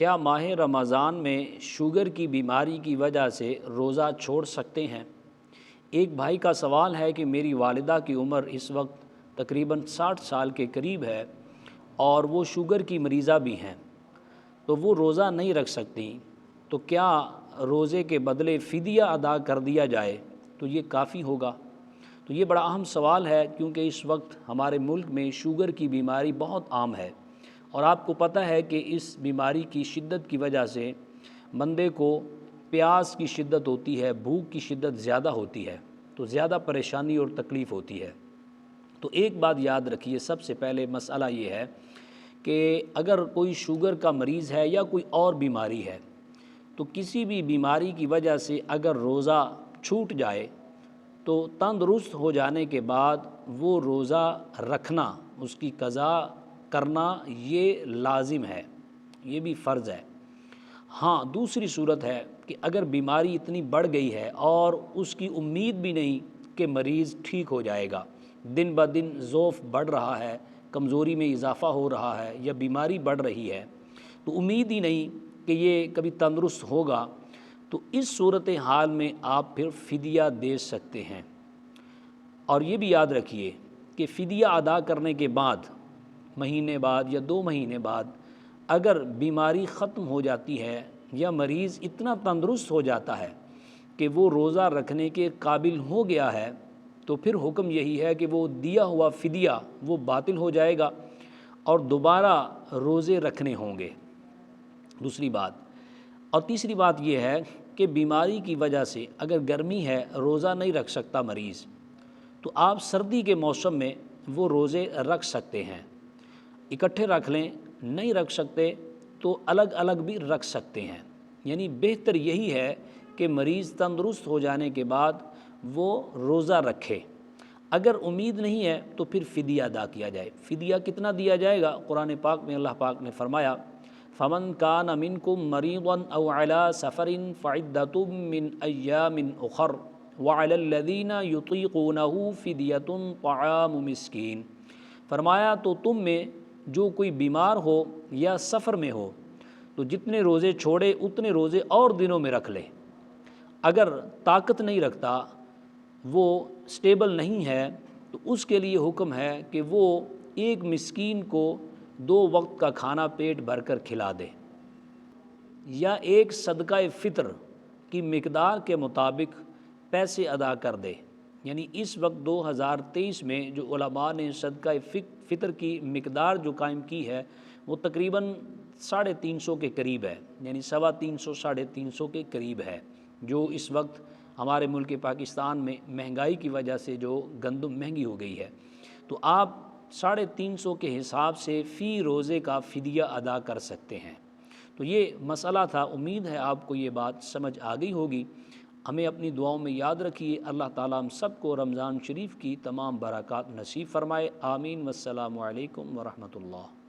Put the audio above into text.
کیا ماہ رمضان میں شوگر کی بیماری کی وجہ سے روزہ چھوڑ سکتے ہیں؟ ایک بھائی کا سوال ہے کہ میری والدہ کی عمر اس وقت تقریباً 60 سال کے قریب ہے اور وہ شوگر کی مریضہ بھی ہیں، تو وہ روزہ نہیں رکھ سکتی، تو کیا روزے کے بدلے فدیہ ادا کر دیا جائے تو یہ کافی ہوگا؟ تو یہ بڑا اہم سوال ہے، کیونکہ اس وقت ہمارے ملک میں شوگر کی بیماری بہت عام ہے، اور آپ کو پتہ ہے کہ اس بیماری کی شدت کی وجہ سے بندے کو پیاس کی شدت ہوتی ہے، بھوک کی شدت زیادہ ہوتی ہے، تو زیادہ پریشانی اور تکلیف ہوتی ہے۔ تو ایک بات یاد رکھیے، سب سے پہلے مسئلہ یہ ہے کہ اگر کوئی شوگر کا مریض ہے یا کوئی اور بیماری ہے، تو کسی بھی بیماری کی وجہ سے اگر روزہ چھوٹ جائے تو تندرست ہو جانے کے بعد وہ روزہ رکھنا، اس کی قضا کرنا یہ لازم ہے، یہ بھی فرض ہے۔ ہاں، دوسری صورت ہے کہ اگر بیماری اتنی بڑھ گئی ہے اور اس کی امید بھی نہیں کہ مریض ٹھیک ہو جائے گا، دن بہ دن ضعف بڑھ رہا ہے، کمزوری میں اضافہ ہو رہا ہے یا بیماری بڑھ رہی ہے، تو امید ہی نہیں کہ یہ کبھی تندرست ہوگا، تو اس صورتحال میں آپ پھر فدیہ دے سکتے ہیں۔ اور یہ بھی یاد رکھیے کہ فدیہ ادا کرنے کے بعد مہینے بعد یا 2 مہینے بعد اگر بیماری ختم ہو جاتی ہے یا مریض اتنا تندرست ہو جاتا ہے کہ وہ روزہ رکھنے کے قابل ہو گیا ہے، تو پھر حکم یہی ہے کہ وہ دیا ہوا فدیہ وہ باطل ہو جائے گا اور دوبارہ روزے رکھنے ہوں گے، دوسری بات۔ اور تیسری بات یہ ہے کہ بیماری کی وجہ سے اگر گرمی ہے، روزہ نہیں رکھ سکتا مریض، تو آپ سردی کے موسم میں وہ روزے رکھ سکتے ہیں، اکٹھے رکھ لیں، نہیں رکھ سکتے تو الگ الگ بھی رکھ سکتے ہیں۔ یعنی بہتر یہی ہے کہ مریض تندرست ہو جانے کے بعد وہ روزہ رکھے۔ اگر امید نہیں ہے تو پھر فدیہ ادا کیا جائے۔ فدیہ کتنا دیا جائے گا؟ قرآن پاک میں اللہ پاک نے فرمایا فَمَنْ كَانَ مِنْكُمْ مَرِيضًا أَوْ عَلَى سَفَرٍ فَعِدَّةٌ مِّنْ أَيَّامٍ أُخَرَ وَعَلَى الَّذِينَ يُطِيقُونَهُ فِدْيَةٌ طَعَامُ مِسْكِينٍ۔ فرمایا تو تم میں جو کوئی بیمار ہو یا سفر میں ہو تو جتنے روزے چھوڑے اتنے روزے اور دنوں میں رکھ لے۔ اگر طاقت نہیں رکھتا، وہ سٹیبل نہیں ہے، تو اس کے لیے حکم ہے کہ وہ ایک مسکین کو 2 وقت کا کھانا پیٹ بھر کر کھلا دے، یا ایک صدقہ فطر کی مقدار کے مطابق پیسے ادا کر دے۔ یعنی اس وقت 2023 میں جو علماء نے صدقہ فطر کی مقدار جو قائم کی ہے وہ تقریباً 350 کے قریب ہے، یعنی 350 350 کے قریب ہے، جو اس وقت ہمارے ملک پاکستان میں مہنگائی کی وجہ سے جو گندم مہنگی ہو گئی ہے، تو آپ 350 کے حساب سے فی روزے کا فدیہ ادا کر سکتے ہیں۔ تو یہ مسئلہ تھا، امید ہے آپ کو یہ بات سمجھ آ گئی ہوگی۔ ہمیں اپنی دعاؤں میں یاد رکھیے، اللہ تعالیٰ ہم سب کو رمضان شریف کی تمام برکات نصیب فرمائے، آمین۔ والسلام علیکم ورحمۃ اللہ۔